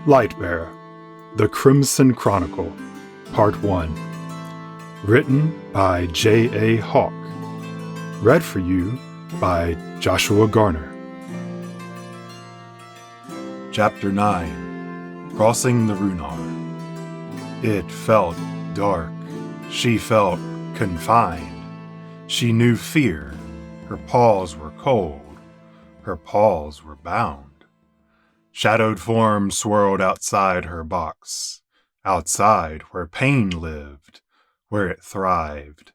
Lightbearer, The Crimson Chronicle, Part 1. Written by J.A. Hawk. Read for you by Joshua Garner. Chapter 9. Crossing the Runar. It felt dark. She felt confined. She knew fear. Her paws were cold. Her paws were bound. Shadowed forms swirled outside her box, outside where pain lived, where it thrived.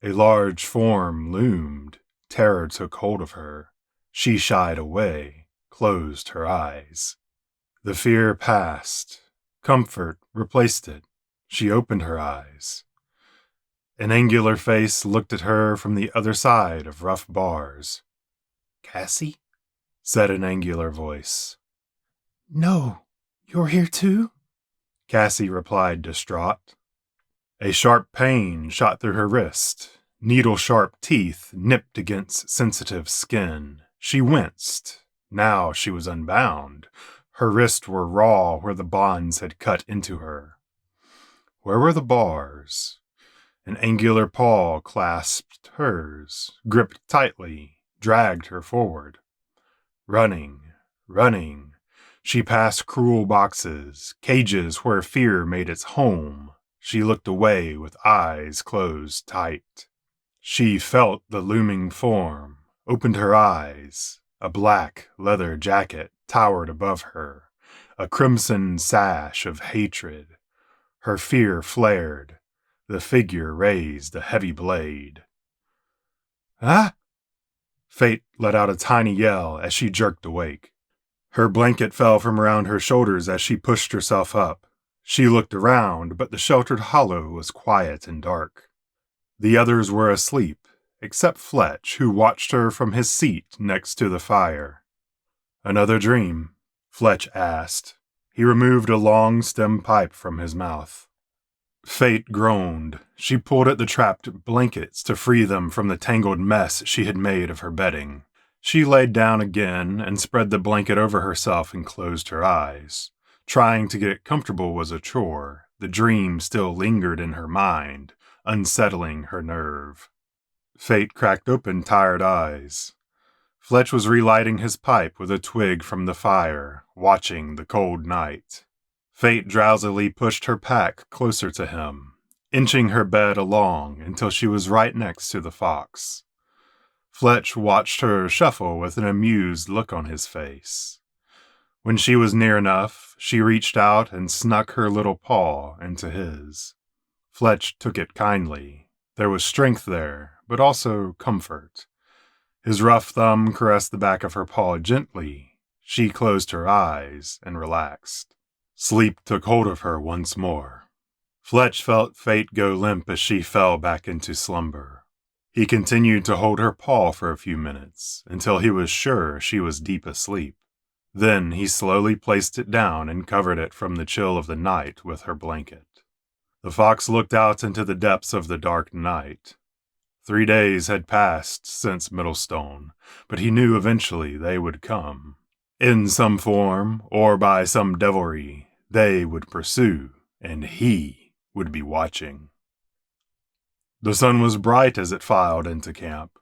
A large form loomed. Terror took hold of her. She shied away, closed her eyes. The fear passed. Comfort replaced it. She opened her eyes. An angular face looked at her from the other side of rough bars. "Cassie?" said an angular voice. "No, you're here too?" Cassie replied, distraught. A sharp pain shot through her wrist. Needle-sharp teeth nipped against sensitive skin. She winced. Now she was unbound. Her wrists were raw where the bonds had cut into her. Where were the bars? An angular paw clasped hers, gripped tightly, dragged her forward. Running. She passed cruel boxes, cages where fear made its home. She looked away with eyes closed tight. She felt the looming form, opened her eyes. A black leather jacket towered above her, a crimson sash of hatred. Her fear flared. The figure raised a heavy blade. "Ah!" Fate let out a tiny yell as she jerked awake. Her blanket fell from around her shoulders as she pushed herself up. She looked around, but the sheltered hollow was quiet and dark. The others were asleep, except Fletch, who watched her from his seat next to the fire. "Another dream?" Fletch asked. He removed a long stem pipe from his mouth. Fate groaned. She pulled at the trapped blankets to free them from the tangled mess she had made of her bedding. She laid down again and spread the blanket over herself and closed her eyes. Trying to get comfortable was a chore. The dream still lingered in her mind, unsettling her nerve. Fate cracked open tired eyes. Fletch was relighting his pipe with a twig from the fire, watching the cold night. Fate drowsily pushed her pack closer to him, inching her bed along until she was right next to the fox. Fletch watched her shuffle with an amused look on his face. When she was near enough, she reached out and snuck her little paw into his. Fletch took it kindly. There was strength there, but also comfort. His rough thumb caressed the back of her paw gently. She closed her eyes and relaxed. Sleep took hold of her once more. Fletch felt Fate go limp as she fell back into slumber. He continued to hold her paw for a few minutes, until he was sure she was deep asleep. Then he slowly placed it down and covered it from the chill of the night with her blanket. The fox looked out into the depths of the dark night. 3 days had passed since Middlestone, but he knew eventually they would come. In some form, or by some devilry, they would pursue, and he would be watching. The sun was bright as it filed into camp.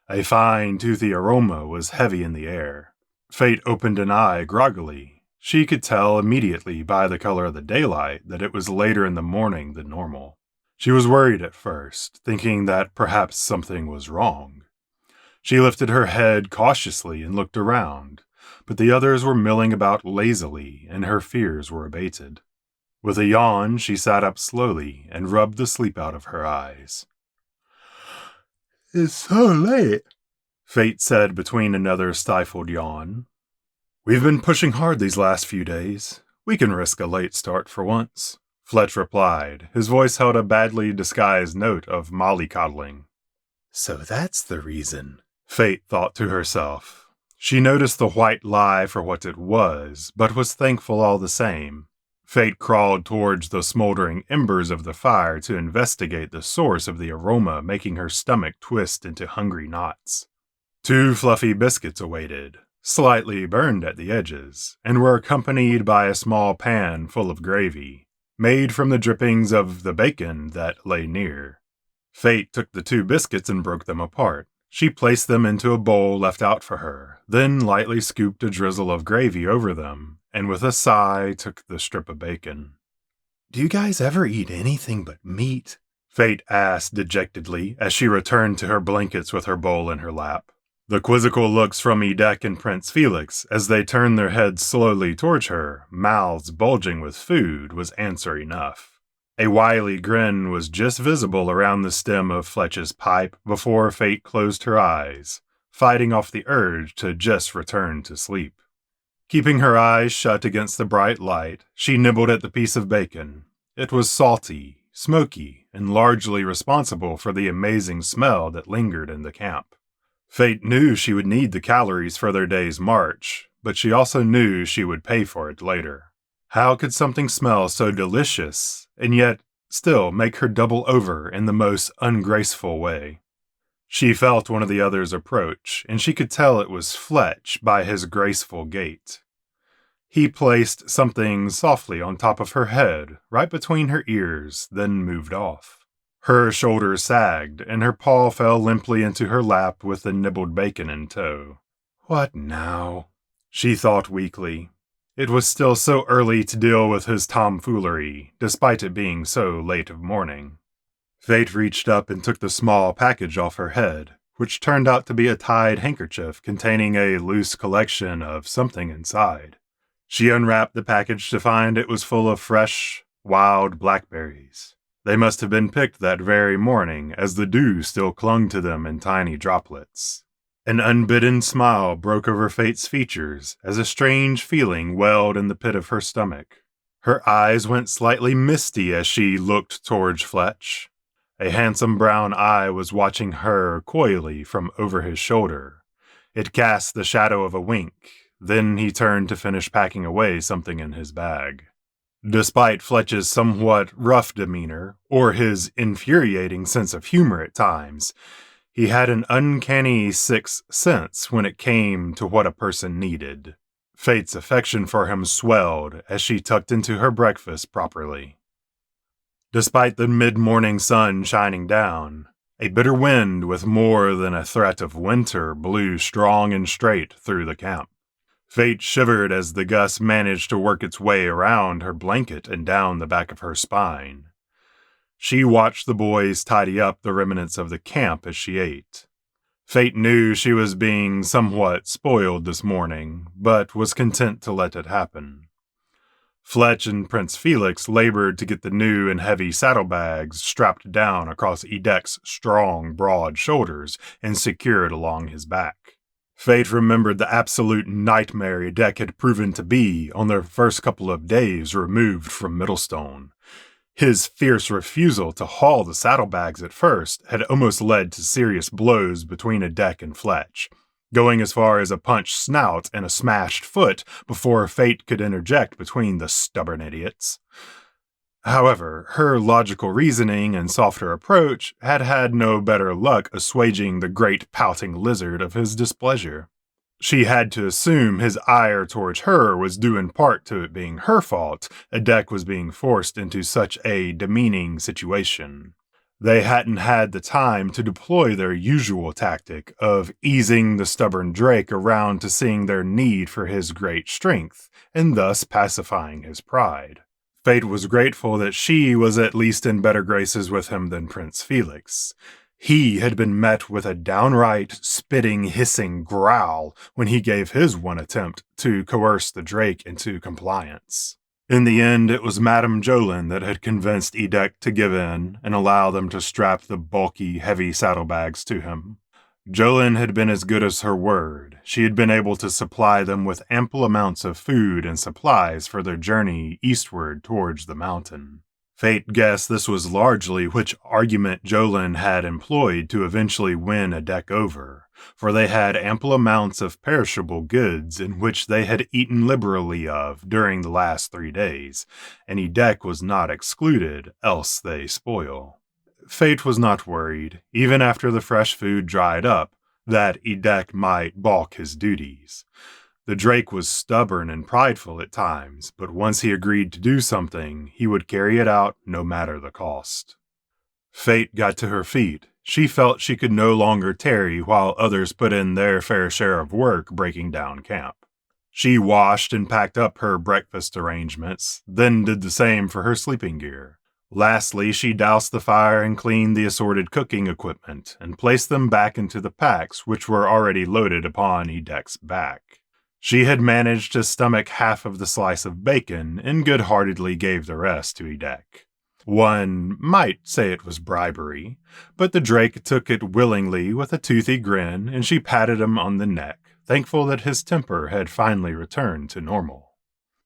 A fine, toothy aroma was heavy in the air. Fate opened an eye groggily. She could tell immediately by the color of the daylight that it was later in the morning than normal. She was worried at first, thinking that perhaps something was wrong. She lifted her head cautiously and looked around, but the others were milling about lazily, and her fears were abated. With a yawn, she sat up slowly and rubbed the sleep out of her eyes. "It's so late," Fate said between another stifled yawn. "We've been pushing hard these last few days. We can risk a late start for once," Fletch replied. His voice held a badly disguised note of mollycoddling. "So that's the reason," Fate thought to herself. She noticed the white lie for what it was, but was thankful all the same. Fate crawled towards the smoldering embers of the fire to investigate the source of the aroma, making her stomach twist into hungry knots. 2 fluffy biscuits awaited. slightly burned at the edges, and were accompanied by a small pan full of gravy, made from the drippings of the bacon that lay near. Fate took the 2 biscuits and broke them apart. She placed them into a bowl left out for her, then lightly scooped a drizzle of gravy over them, and with a sigh took the strip of bacon. "Do you guys ever eat anything but meat?" Fate asked dejectedly as she returned to her blankets with her bowl in her lap. The quizzical looks from Edek and Prince Felix as they turned their heads slowly towards her, mouths bulging with food, was answer enough. A wily grin was just visible around the stem of Fletch's pipe before Fate closed her eyes, fighting off the urge to just return to sleep. Keeping her eyes shut against the bright light, she nibbled at the piece of bacon. It was salty, smoky, and largely responsible for the amazing smell that lingered in the camp. Fate knew she would need the calories for their day's march, but she also knew she would pay for it later. How could something smell so delicious, and yet still make her double over in the most ungraceful way? She felt one of the others approach, and she could tell it was Fletch by his graceful gait. He placed something softly on top of her head, right between her ears, then moved off. Her shoulders sagged, and her paw fell limply into her lap with the nibbled bacon in tow. What now? She thought weakly. It was still so early to deal with his tomfoolery, despite it being so late of morning. Fate reached up and took the small package off her head, which turned out to be a tied handkerchief containing a loose collection of something inside. She unwrapped the package to find it was full of fresh, wild blackberries. They must have been picked that very morning, as the dew still clung to them in tiny droplets. An unbidden smile broke over Fate's features as a strange feeling welled in the pit of her stomach. Her eyes went slightly misty as she looked towards Fletch. A handsome brown eye was watching her coyly from over his shoulder. It cast the shadow of a wink. Then he turned to finish packing away something in his bag. Despite Fletch's somewhat rough demeanor, or his infuriating sense of humor at times, he had an uncanny sixth sense when it came to what a person needed. Fate's affection for him swelled as she tucked into her breakfast properly. Despite the mid-morning sun shining down, a bitter wind with more than a threat of winter blew strong and straight through the camp. Fate shivered as the gust managed to work its way around her blanket and down the back of her spine. She watched the boys tidy up the remnants of the camp as she ate. Fate knew she was being somewhat spoiled this morning, but was content to let it happen. Fletch and Prince Felix labored to get the new and heavy saddlebags strapped down across Edek's strong, broad shoulders and secured along his back. Fate remembered the absolute nightmare Edek had proven to be on their first couple of days removed from Middlestone. His fierce refusal to haul the saddlebags at first had almost led to serious blows between Edek and Fletch, going as far as a punched snout and a smashed foot before Fate could interject between the stubborn idiots. However, her logical reasoning and softer approach had had no better luck assuaging the great pouting lizard of his displeasure. She had to assume his ire towards her was due in part to it being her fault Edek was being forced into such a demeaning situation. They hadn't had the time to deploy their usual tactic of easing the stubborn Drake around to seeing their need for his great strength, and thus pacifying his pride. Fate was grateful that she was at least in better graces with him than Prince Felix. He had been met with a downright spitting, hissing growl when he gave his one attempt to coerce the Drake into compliance. In the end, it was Madame Jolin that had convinced Edek to give in and allow them to strap the bulky, heavy saddlebags to him. Jolin had been as good as her word. She had been able to supply them with ample amounts of food and supplies for their journey eastward towards the mountain. Fate guessed this was largely which argument Jolin had employed to eventually win Edek over, for they had ample amounts of perishable goods in which they had eaten liberally of during the last 3 days, and Edek was not excluded, else they spoil. Fate was not worried. Even after the fresh food dried up, that Edek might balk his duties. The Drake was stubborn and prideful at times, but once he agreed to do something, he would carry it out no matter the cost. Fate got to her feet. She felt she could no longer tarry while others put in their fair share of work breaking down camp. She washed and packed up her breakfast arrangements, then did the same for her sleeping gear. Lastly, she doused the fire and cleaned the assorted cooking equipment, and placed them back into the packs, which were already loaded upon Edek's back. She had managed to stomach half of the slice of bacon, and good-heartedly gave the rest to Edek. One might say it was bribery, but the Drake took it willingly with a toothy grin, and she patted him on the neck, thankful that his temper had finally returned to normal.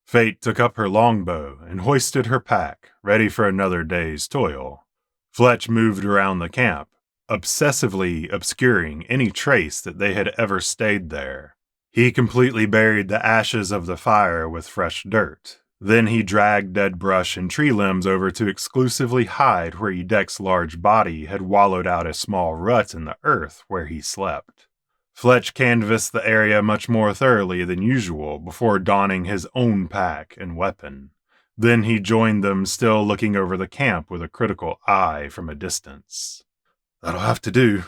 Fate took up her longbow and hoisted her pack, ready for another day's toil. Fletch moved around the camp, obsessively obscuring any trace that they had ever stayed there. He completely buried the ashes of the fire with fresh dirt. Then he dragged dead brush and tree limbs over to exclusively hide where Edek's large body had wallowed out a small rut in the earth where he slept. Fletch canvassed the area much more thoroughly than usual before donning his own pack and weapon. Then he joined them, still looking over the camp with a critical eye from a distance. "That'll have to do,"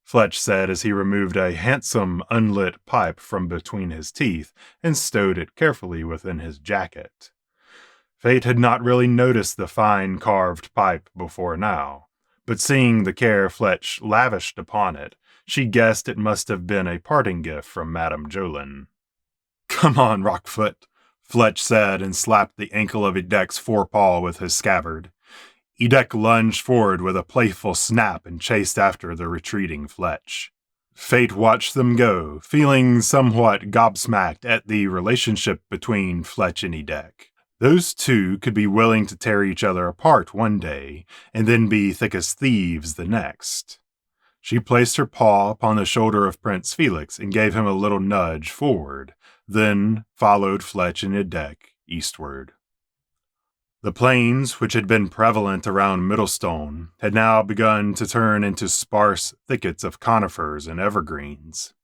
Fletch said as he removed a handsome, unlit pipe from between his teeth and stowed it carefully within his jacket. Fate had not really noticed the fine carved pipe before now, but seeing the care Fletch lavished upon it, she guessed it must have been a parting gift from Madame Jolin. "Come on, Rockfoot," Fletch said and slapped the ankle of Edek's forepaw with his scabbard. Edek lunged forward with a playful snap and chased after the retreating Fletch. Fate watched them go, feeling somewhat gobsmacked at the relationship between Fletch and Edek. Those two could be willing to tear each other apart one day, and then be thick as thieves the next. She placed her paw upon the shoulder of Prince Felix and gave him a little nudge forward, then followed Fletch and Edek eastward. The plains, which had been prevalent around Middlestone, had now begun to turn into sparse thickets of conifers and evergreens.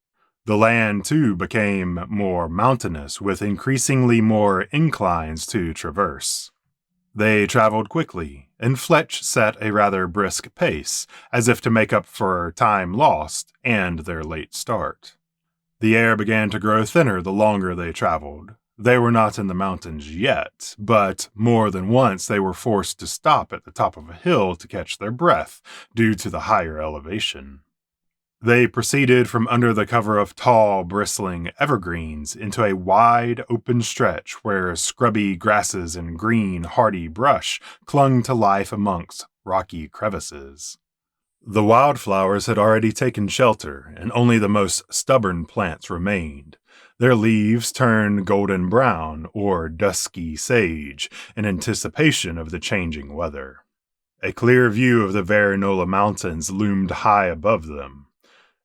The land, too, became more mountainous, with increasingly more inclines to traverse. They traveled quickly, and Fletch set a rather brisk pace, as if to make up for time lost and their late start. The air began to grow thinner the longer they traveled. They were not in the mountains yet, but more than once they were forced to stop at the top of a hill to catch their breath, due to the higher elevation. They proceeded from under the cover of tall, bristling evergreens into a wide, open stretch where scrubby grasses and green, hardy brush clung to life amongst rocky crevices. The wildflowers had already taken shelter, and only the most stubborn plants remained. Their leaves turned golden brown or dusky sage in anticipation of the changing weather. A clear view of the Varinola Mountains loomed high above them,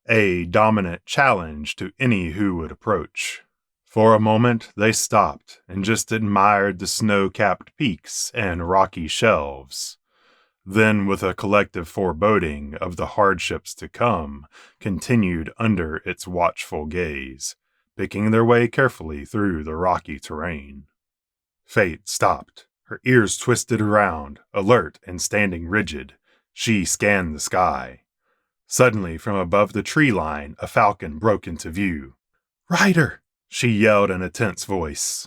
a dominant challenge to any who would approach. For a moment they stopped and just admired the snow-capped peaks and rocky shelves. Then, with a collective foreboding of the hardships to come, continued under its watchful gaze, picking their way carefully through the rocky terrain. Fate stopped, her ears twisted around, alert and standing rigid. She scanned the sky. Suddenly, from above the tree line, a falcon broke into view. "Rider!" she yelled in a tense voice.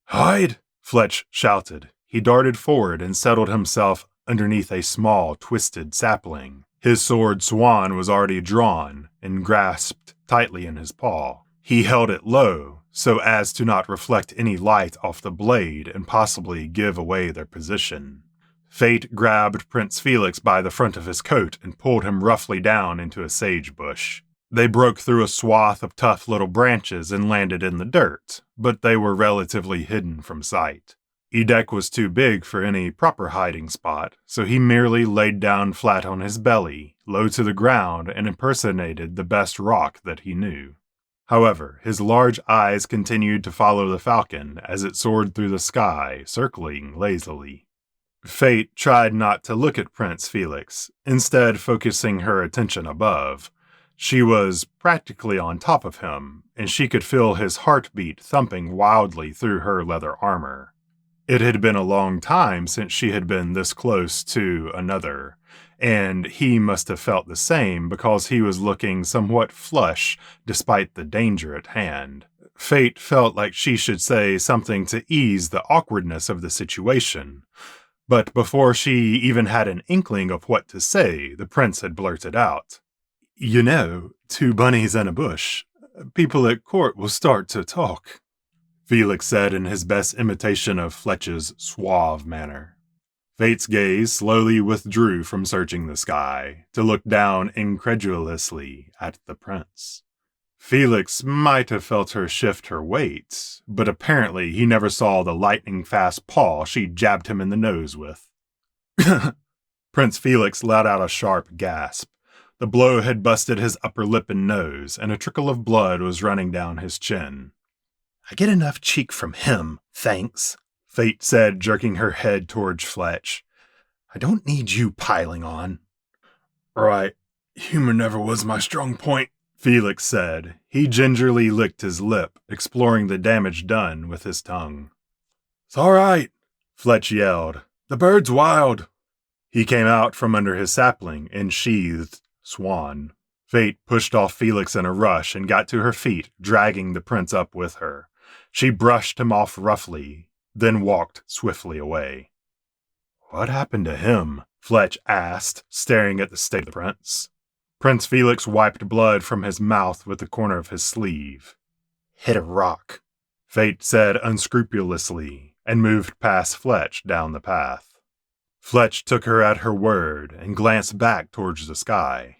"Hide!" Fletch shouted. He darted forward and settled himself underneath a small, twisted sapling. His sword Swan was already drawn and grasped tightly in his paw. He held it low, so as to not reflect any light off the blade and possibly give away their position. Fate grabbed Prince Felix by the front of his coat and pulled him roughly down into a sage bush. They broke through a swath of tough little branches and landed in the dirt, but they were relatively hidden from sight. Edek was too big for any proper hiding spot, so he merely laid down flat on his belly, low to the ground, and impersonated the best rock that he knew. However, his large eyes continued to follow the falcon as it soared through the sky, circling lazily. Fate tried not to look at Prince Felix, instead focusing her attention above. She was practically on top of him, and she could feel his heartbeat thumping wildly through her leather armor. It had been a long time since she had been this close to another, and he must have felt the same because he was looking somewhat flush despite the danger at hand. Fate felt like she should say something to ease the awkwardness of the situation, but before she even had an inkling of what to say, the prince had blurted out, "You know, 2 bunnies and a bush. People at court will start to talk," Felix said in his best imitation of Fletch's suave manner. Fate's gaze slowly withdrew from searching the sky to look down incredulously at the prince. Felix might have felt her shift her weight, but apparently he never saw the lightning-fast paw she jabbed him in the nose with. Prince Felix let out a sharp gasp. The blow had busted his upper lip and nose, and a trickle of blood was running down his chin. "I get enough cheek from him, thanks," Fate said, jerking her head towards Fletch. "I don't need you piling on." "Right. Humor never was my strong point," Felix said. He gingerly licked his lip, exploring the damage done with his tongue. "It's all right," Fletch yelled. "The bird's wild." He came out from under his sapling and sheathed Swan. Fate pushed off Felix in a rush and got to her feet, dragging the prince up with her. She brushed him off roughly, then walked swiftly away. "What happened to him?" Fletch asked, staring at the state of the prince. Prince Felix wiped blood from his mouth with the corner of his sleeve. "Hit a rock," Fate said unscrupulously, and moved past Fletch down the path. Fletch took her at her word and glanced back towards the sky.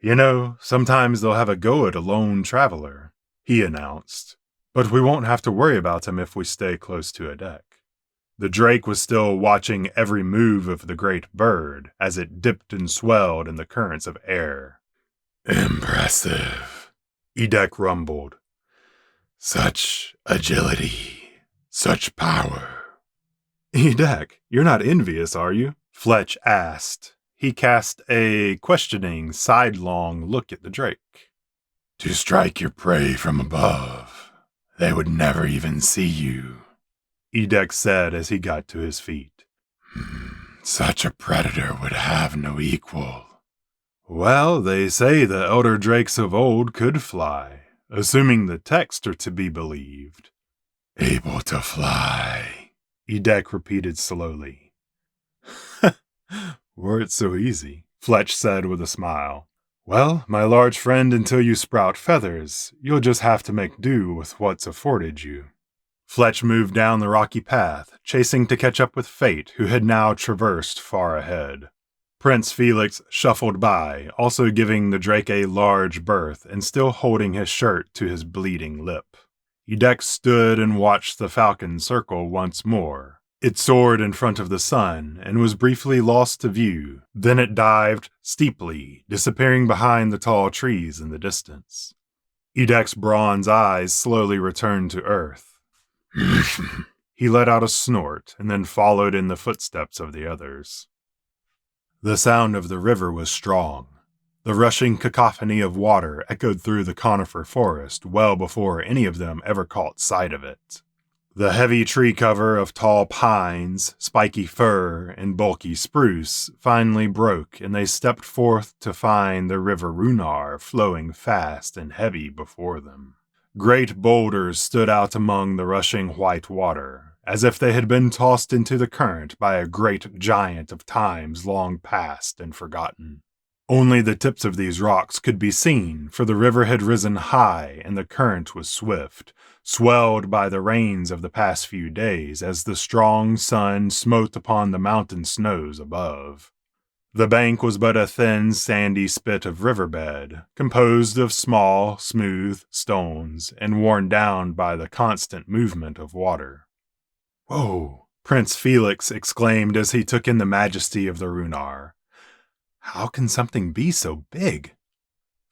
"You know, sometimes they'll have a go at a lone traveler," he announced. "But we won't have to worry about him if we stay close to a deck." The drake was still watching every move of the great bird as it dipped and swelled in the currents of air. "Impressive," Edek rumbled. "Such agility, such power." "Edek, you're not envious, are you?" Fletch asked. He cast a questioning, sidelong look at the drake. "To strike your prey from above, they would never even see you," Edek said as he got to his feet. "Such a predator would have no equal." "Well, they say the elder drakes of old could fly, assuming the text are to be believed." "Able to fly," Edek repeated slowly. "Were it so easy," Fletch said with a smile. "Well, my large friend, until you sprout feathers, you'll just have to make do with what's afforded you." Fletch moved down the rocky path, chasing to catch up with Fate, who had now traversed far ahead. Prince Felix shuffled by, also giving the drake a large berth and still holding his shirt to his bleeding lip. Edek stood and watched the falcon circle once more. It soared in front of the sun and was briefly lost to view. Then it dived steeply, disappearing behind the tall trees in the distance. Edek's bronze eyes slowly returned to earth. He let out a snort and then followed in the footsteps of the others. The sound of the river was strong. The rushing cacophony of water echoed through the conifer forest well before any of them ever caught sight of it. The heavy tree cover of tall pines, spiky fir, and bulky spruce finally broke, and they stepped forth to find the river Runar flowing fast and heavy before them. Great boulders stood out among the rushing white water, as if they had been tossed into the current by a great giant of times long past and forgotten. Only the tips of these rocks could be seen, for the river had risen high and the current was swift, swelled by the rains of the past few days as the strong sun smote upon the mountain snows above. The bank was but a thin, sandy spit of riverbed, composed of small, smooth stones and worn down by the constant movement of water. "Whoa!" Prince Felix exclaimed as he took in the majesty of the Runar. "How can something be so big?"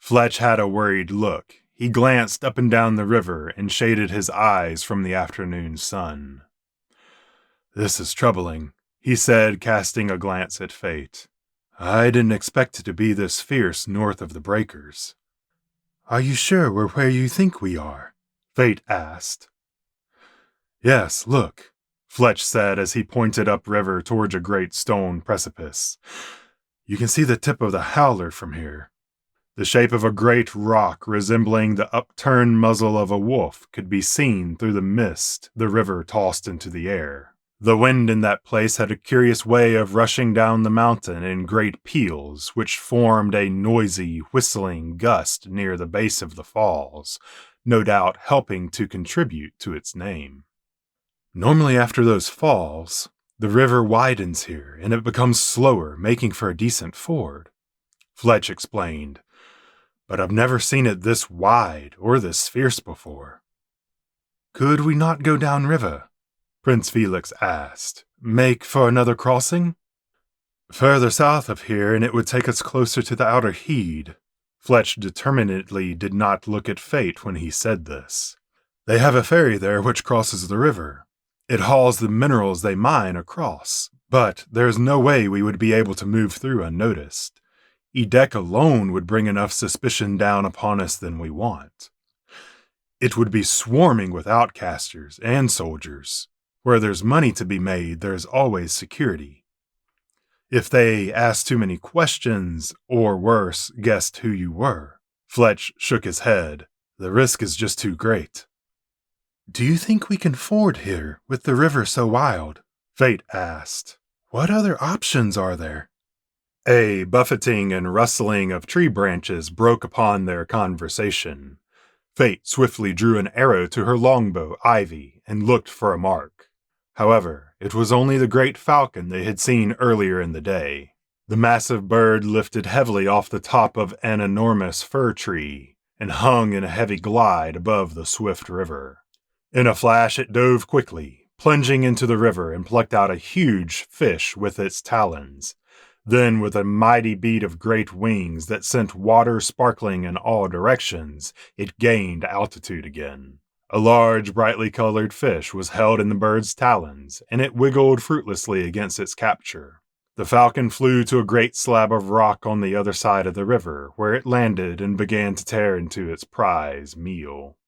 Fletch had a worried look. He glanced up and down the river and shaded his eyes from the afternoon sun. "This is troubling," he said, casting a glance at Fate. "I didn't expect it to be this fierce north of the breakers." Are you sure we're where you think we are? Fate asked. Yes, look, Fletch said as he pointed upriver towards a great stone precipice. You can see the tip of the howler from here. The shape of a great rock resembling the upturned muzzle of a wolf could be seen through the mist the river tossed into the air. The wind in that place had a curious way of rushing down the mountain in great peals, which formed a noisy, whistling gust near the base of the falls, no doubt helping to contribute to its name. Normally after those falls, the river widens here and it becomes slower, making for a decent ford, Fletch explained. But I've never seen it this wide or this fierce before. Could we not go down river? Prince Felix asked. Make for another crossing? Further south of here, and it would take us closer to the outer heed. Fletch determinedly did not look at Fate when he said this. They have a ferry there which crosses the river. It hauls the minerals they mine across, but there is no way we would be able to move through unnoticed. Edek alone would bring enough suspicion down upon us than we want. It would be swarming with outcasters and soldiers. Where there's money to be made, there's always security. If they asked too many questions, or worse, guessed who you were, Fletch shook his head. The risk is just too great. Do you think we can ford here, with the river so wild? Fate asked. What other options are there? A buffeting and rustling of tree branches broke upon their conversation. Fate swiftly drew an arrow to her longbow, Ivy, and looked for a mark. However, it was only the great falcon they had seen earlier in the day. The massive bird lifted heavily off the top of an enormous fir tree and hung in a heavy glide above the swift river. In a flash it dove quickly, plunging into the river and plucked out a huge fish with its talons. Then, with a mighty beat of great wings that sent water sparkling in all directions, it gained altitude again. A large, brightly colored fish was held in the bird's talons, and it wiggled fruitlessly against its capture. The falcon flew to a great slab of rock on the other side of the river, where it landed and began to tear into its prize meal.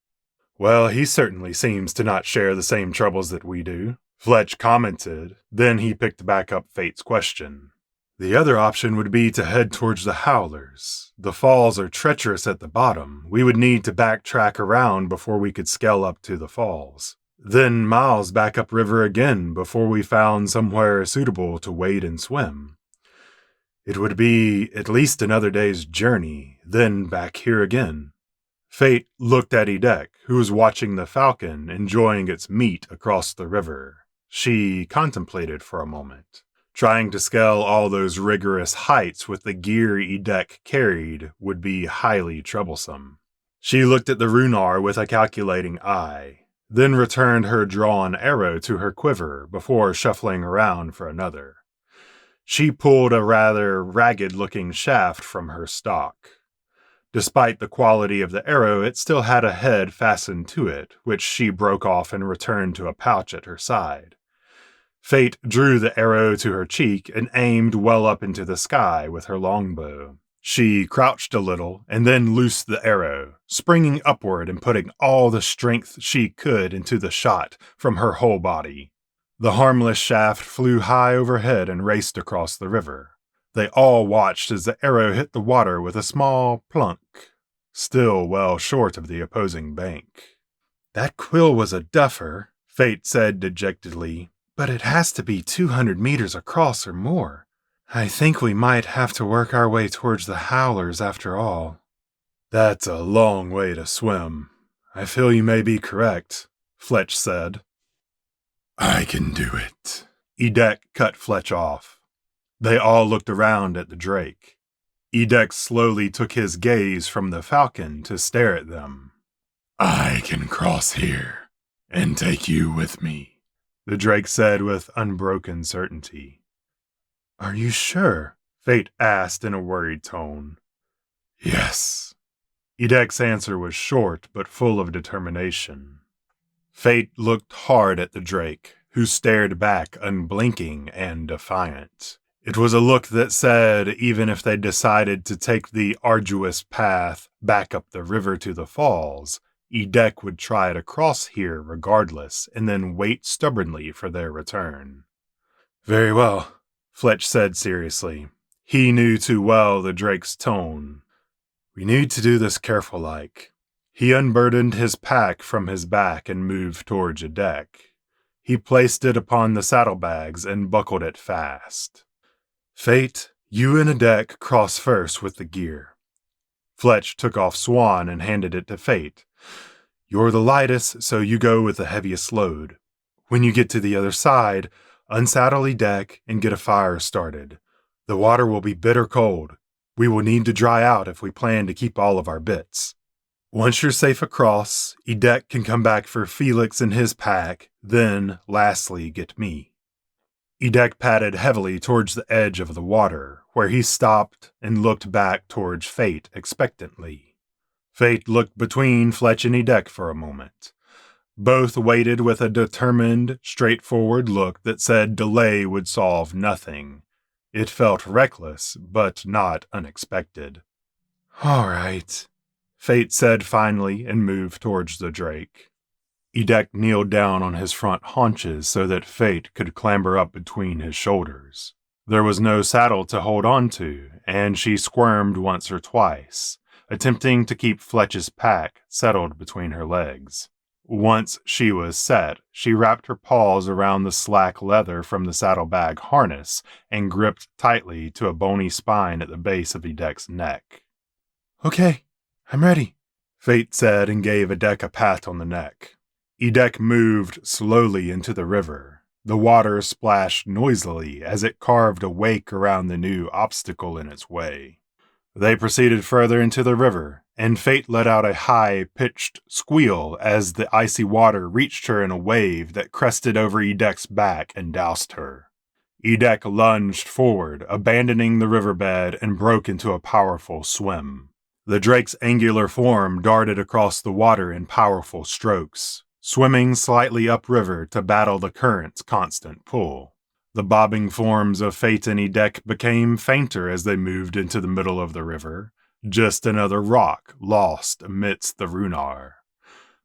Well, he certainly seems to not share the same troubles that we do, Fletch commented. Then he picked back up Fate's question. The other option would be to head towards the howlers. The falls are treacherous at the bottom. We would need to backtrack around before we could scale up to the falls. Then miles back upriver again before we found somewhere suitable to wade and swim. It would be at least another day's journey, then back here again. Fate looked at Edek, who was watching the falcon enjoying its meat across the river. She contemplated for a moment. Trying to scale all those rigorous heights with the gear Edek carried would be highly troublesome. She looked at the Runar with a calculating eye, then returned her drawn arrow to her quiver before shuffling around for another. She pulled a rather ragged-looking shaft from her stock. Despite the quality of the arrow, it still had a head fastened to it, which she broke off and returned to a pouch at her side. Fate drew the arrow to her cheek and aimed well up into the sky with her longbow. She crouched a little and then loosed the arrow, springing upward and putting all the strength she could into the shot from her whole body. The harmless shaft flew high overhead and raced across the river. They all watched as the arrow hit the water with a small plunk, still well short of the opposing bank. That quill was a duffer, Fate said dejectedly. But it has to be 200 meters across or more. I think we might have to work our way towards the howlers after all. That's a long way to swim. I feel you may be correct, Fletch said. I can do it. Edek cut Fletch off. They all looked around at the drake. Edek slowly took his gaze from the falcon to stare at them. I can cross here and take you with me, the drake said with unbroken certainty. Are you sure? Fate asked in a worried tone. Yes. Edek's answer was short but full of determination. Fate looked hard at the drake, who stared back unblinking and defiant. It was a look that said even if they decided to take the arduous path back up the river to the falls, Edek would try to cross here regardless and then wait stubbornly for their return. Very well, Fletch said seriously. He knew too well the drake's tone. We need to do this careful-like. He unburdened his pack from his back and moved towards Edek. He placed it upon the saddlebags and buckled it fast. Fate, you and Edek cross first with the gear. Fletch took off Swan and handed it to Fate. You're the lightest, so you go with the heaviest load. When you get to the other side, unsaddle Edek and get a fire started. The water will be bitter cold. We will need to dry out if we plan to keep all of our bits. Once you're safe across, Edek can come back for Felix and his pack, then, lastly, get me. Edek padded heavily towards the edge of the water, where he stopped and looked back towards Fate expectantly. Fate looked between Fletch and Edek for a moment. Both waited with a determined, straightforward look that said delay would solve nothing. It felt reckless, but not unexpected. All right, Fate said finally and moved towards the drake. Edek kneeled down on his front haunches so that Fate could clamber up between his shoulders. There was no saddle to hold on to, and she squirmed once or twice, attempting to keep Fletch's pack settled between her legs. Once she was set, she wrapped her paws around the slack leather from the saddlebag harness and gripped tightly to a bony spine at the base of Edek's neck. Okay, I'm ready, Fate said and gave Edek a pat on the neck. Edek moved slowly into the river. The water splashed noisily as it carved a wake around the new obstacle in its way. They proceeded further into the river, and Fate let out a high-pitched squeal as the icy water reached her in a wave that crested over Edek's back and doused her. Edek lunged forward, abandoning the riverbed, and broke into a powerful swim. The drake's angular form darted across the water in powerful strokes, swimming slightly upriver to battle the current's constant pull. The bobbing forms of Fate and Edek became fainter as they moved into the middle of the river, just another rock lost amidst the Runar.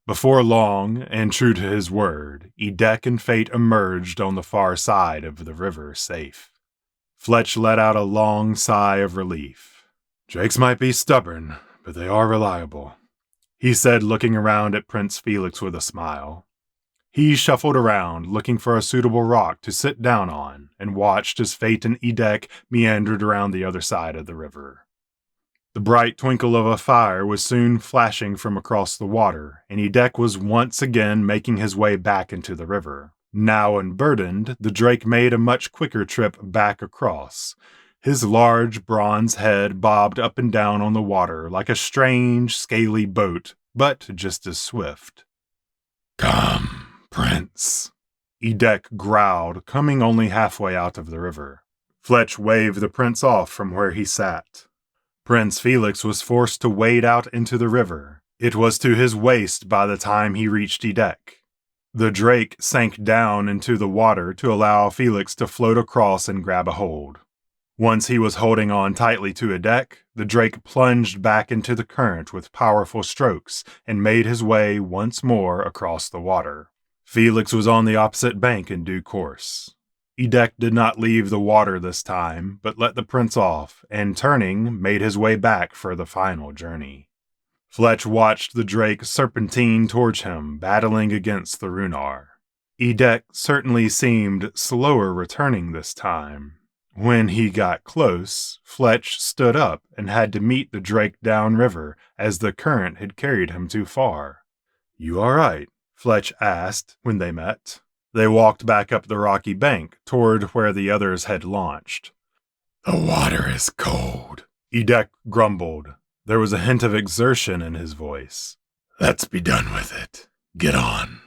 Before long, and true to his word, Edek and Fate emerged on the far side of the river safe. Fletch let out a long sigh of relief. Drakes might be stubborn, but they are reliable, he said, looking around at Prince Felix with a smile. He shuffled around, looking for a suitable rock to sit down on, and watched as Fate and Edek meandered around the other side of the river. The bright twinkle of a fire was soon flashing from across the water, and Edek was once again making his way back into the river. Now unburdened, the drake made a much quicker trip back across. His large bronze head bobbed up and down on the water like a strange, scaly boat, but just as swift. Come, Prince, Edek growled, coming only halfway out of the river. Fletch waved the prince off from where he sat. Prince Felix was forced to wade out into the river. It was to his waist by the time he reached Edek. The drake sank down into the water to allow Felix to float across and grab a hold. Once he was holding on tightly to Edek, the drake plunged back into the current with powerful strokes and made his way once more across the water. Felix was on the opposite bank in due course. Edek did not leave the water this time, but let the prince off, and turning, made his way back for the final journey. Fletch watched the drake serpentine towards him, battling against the Runar. Edek certainly seemed slower returning this time. When he got close, Fletch stood up and had to meet the drake downriver as the current had carried him too far. You all right? Fletch asked when they met. They walked back up the rocky bank toward where the others had launched. The water is cold, Edek grumbled. There was a hint of exertion in his voice. Let's be done with it. Get on.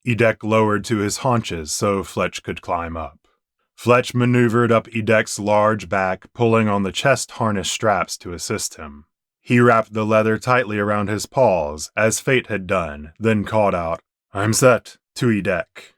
Edek lowered to his haunches so Fletch could climb up. Fletch maneuvered up Edek's large back, pulling on the chest harness straps to assist him. He wrapped the leather tightly around his paws, as Fate had done, then called out, I'm set, to Edek.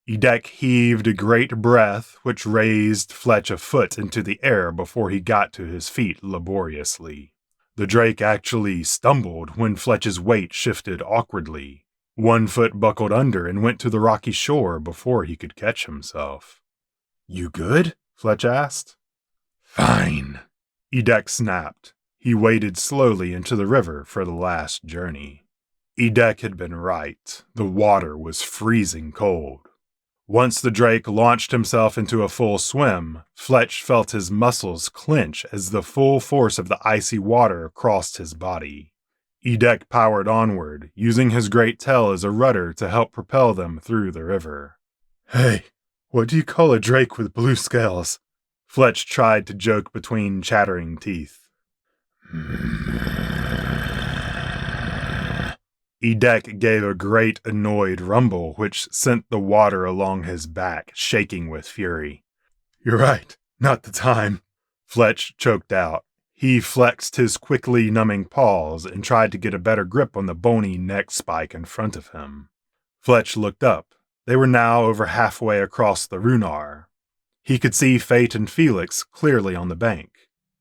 Edek heaved a great breath, which raised Fletch a foot into the air before he got to his feet laboriously. The drake actually stumbled when Fletch's weight shifted awkwardly. One foot buckled under and went to the rocky shore before he could catch himself. "You good?" Fletch asked. "Fine," Edek snapped. He waded slowly into the river for the last journey. Edek had been right. The water was freezing cold. Once the drake launched himself into a full swim, Fletch felt his muscles clench as the full force of the icy water crossed his body. Edek powered onward, using his great tail as a rudder to help propel them through the river. "Hey, what do you call a drake with blue scales?" Fletch tried to joke between chattering teeth. Edek gave a great annoyed rumble, which sent the water along his back, shaking with fury. "You're right, not the time," Fletch choked out. He flexed his quickly numbing paws and tried to get a better grip on the bony neck spike in front of him. Fletch looked up. They were now over halfway across the Runar. He could see Fate and Felix clearly on the bank.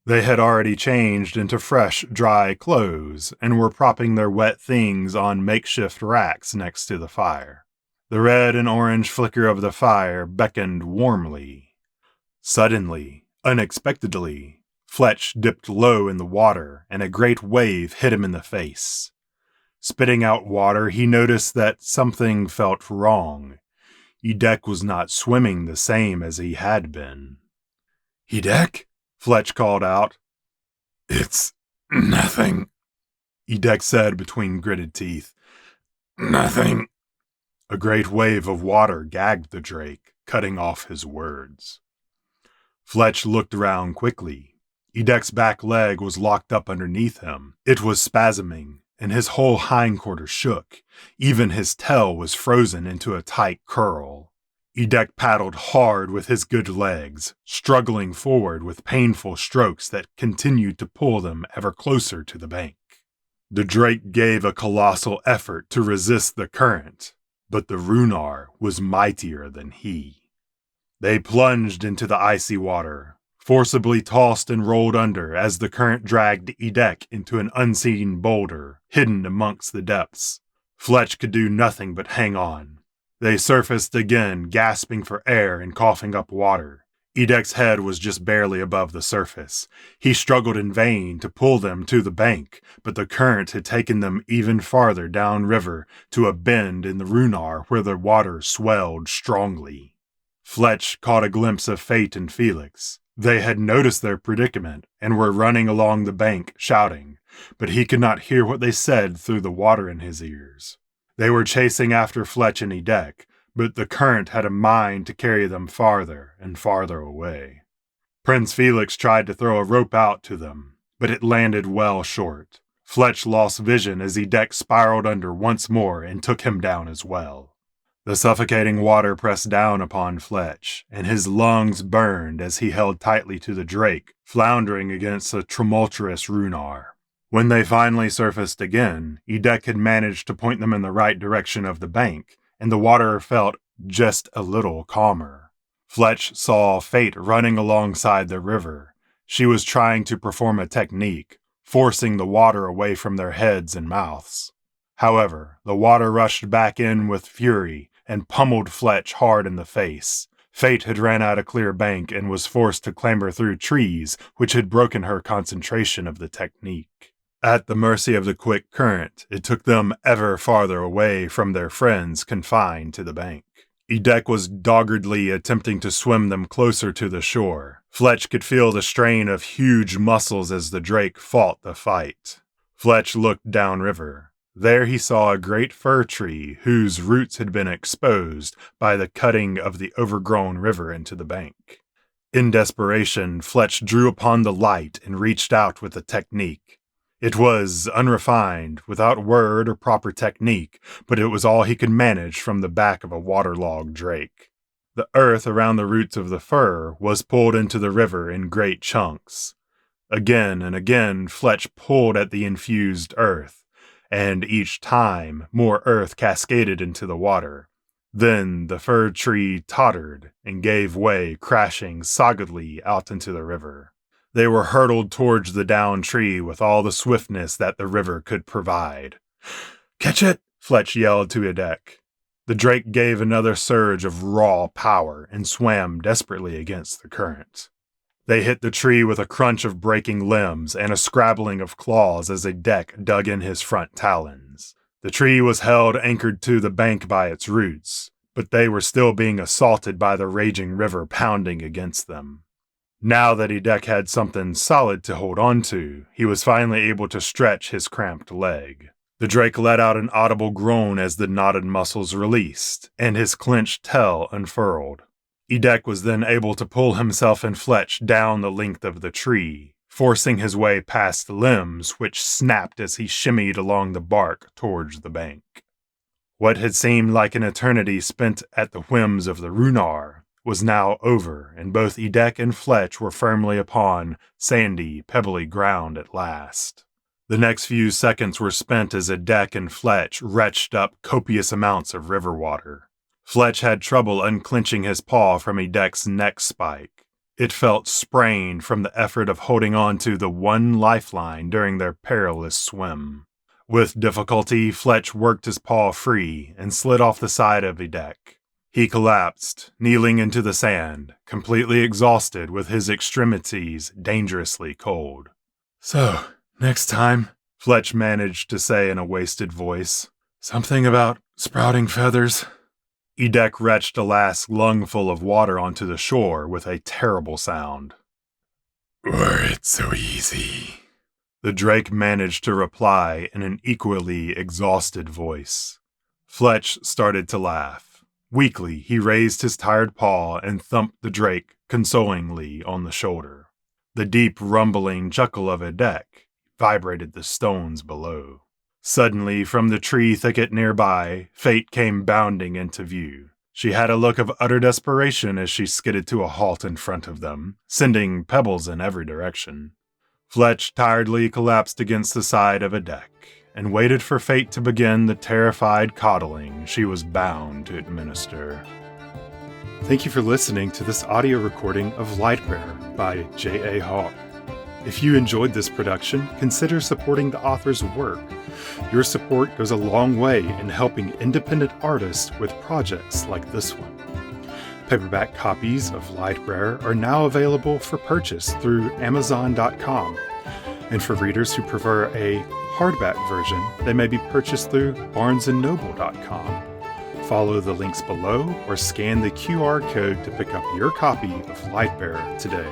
They had already changed into fresh, dry clothes and were propping their wet things on makeshift racks next to the fire. The red and orange flicker of the fire beckoned warmly. Suddenly, unexpectedly, Fletch dipped low in the water and a great wave hit him in the face. Spitting out water, he noticed that something felt wrong. Edek was not swimming the same as he had been. "Edek?" Fletch called out. "It's nothing," Edek said between gritted teeth. "Nothing." A great wave of water gagged the drake, cutting off his words. Fletch looked around quickly. Edek's back leg was locked up underneath him. It was spasming, and his whole hindquarter shook. Even his tail was frozen into a tight curl. Edek paddled hard with his good legs, struggling forward with painful strokes that continued to pull them ever closer to the bank. The drake gave a colossal effort to resist the current, but the Runar was mightier than he. They plunged into the icy water, forcibly tossed and rolled under as the current dragged Edek into an unseen boulder hidden amongst the depths. Fletch could do nothing but hang on. They surfaced again, gasping for air and coughing up water. Edek's head was just barely above the surface. He struggled in vain to pull them to the bank, but the current had taken them even farther downriver to a bend in the Runar where the water swelled strongly. Fletch caught a glimpse of Fate and Felix. They had noticed their predicament and were running along the bank, shouting, but he could not hear what they said through the water in his ears. They were chasing after Fletch and Edek, but the current had a mind to carry them farther and farther away. Prince Felix tried to throw a rope out to them, but it landed well short. Fletch lost vision as Edek spiraled under once more and took him down as well. The suffocating water pressed down upon Fletch, and his lungs burned as he held tightly to the drake, floundering against the tumultuous Runar. When they finally surfaced again, Edek had managed to point them in the right direction of the bank, and the water felt just a little calmer. Fletch saw Fate running alongside the river. She was trying to perform a technique, forcing the water away from their heads and mouths. However, the water rushed back in with fury and pummeled Fletch hard in the face. Fate had ran out a clear bank and was forced to clamber through trees, which had broken her concentration of the technique. At the mercy of the quick current, it took them ever farther away from their friends confined to the bank. Edek was doggedly attempting to swim them closer to the shore. Fletch could feel the strain of huge muscles as the drake fought the fight. Fletch looked downriver. There he saw a great fir tree whose roots had been exposed by the cutting of the overgrown river into the bank. In desperation, Fletch drew upon the light and reached out with a technique. It was unrefined, without word or proper technique, but it was all he could manage from the back of a waterlogged drake. The earth around the roots of the fir was pulled into the river in great chunks. Again and again, Fletch pulled at the infused earth, and each time more earth cascaded into the water. Then the fir tree tottered and gave way, crashing soggedly out into the river. They were hurtled towards the downed tree with all the swiftness that the river could provide. "Catch it!" Fletch yelled to Idek. The drake gave another surge of raw power and swam desperately against the current. They hit the tree with a crunch of breaking limbs and a scrabbling of claws as Idek dug in his front talons. The tree was held anchored to the bank by its roots, but they were still being assaulted by the raging river pounding against them. Now that Idek had something solid to hold on to, he was finally able to stretch his cramped leg. The drake let out an audible groan as the knotted muscles released, and his clenched tail unfurled. Idek was then able to pull himself and Fletch down the length of the tree, forcing his way past the limbs, which snapped as he shimmied along the bark towards the bank. What had seemed like an eternity spent at the whims of the Runar was now over, and both Idek and Fletch were firmly upon sandy, pebbly ground at last. The next few seconds were spent as Idek and Fletch retched up copious amounts of river water. Fletch had trouble unclenching his paw from Idek's neck spike. It felt sprained from the effort of holding on to the one lifeline during their perilous swim. With difficulty, Fletch worked his paw free and slid off the side of Idek. He collapsed, kneeling into the sand, completely exhausted with his extremities dangerously cold. "So, next time," Fletch managed to say in a wasted voice, "something about sprouting feathers." Idek retched a last lungful of water onto the shore with a terrible sound. "Were it so easy?" the drake managed to reply in an equally exhausted voice. Fletch started to laugh. Weakly, he raised his tired paw and thumped the drake consolingly on the shoulder. The deep, rumbling chuckle of Idek vibrated the stones below. Suddenly, from the tree thicket nearby, Fate came bounding into view. She had a look of utter desperation as she skidded to a halt in front of them, sending pebbles in every direction. Fletch tiredly collapsed against the side of Idek and waited for Fate to begin the terrified coddling she was bound to administer. Thank you for listening to this audio recording of Lightbearer by J.A. Hawk. If you enjoyed this production, consider supporting the author's work. Your support goes a long way in helping independent artists with projects like this one. Paperback copies of Lightbearer are now available for purchase through Amazon.com. And for readers who prefer a hardback version, they may be purchased through BarnesandNoble.com. Follow the links below or scan the QR code to pick up your copy of Lightbearer today.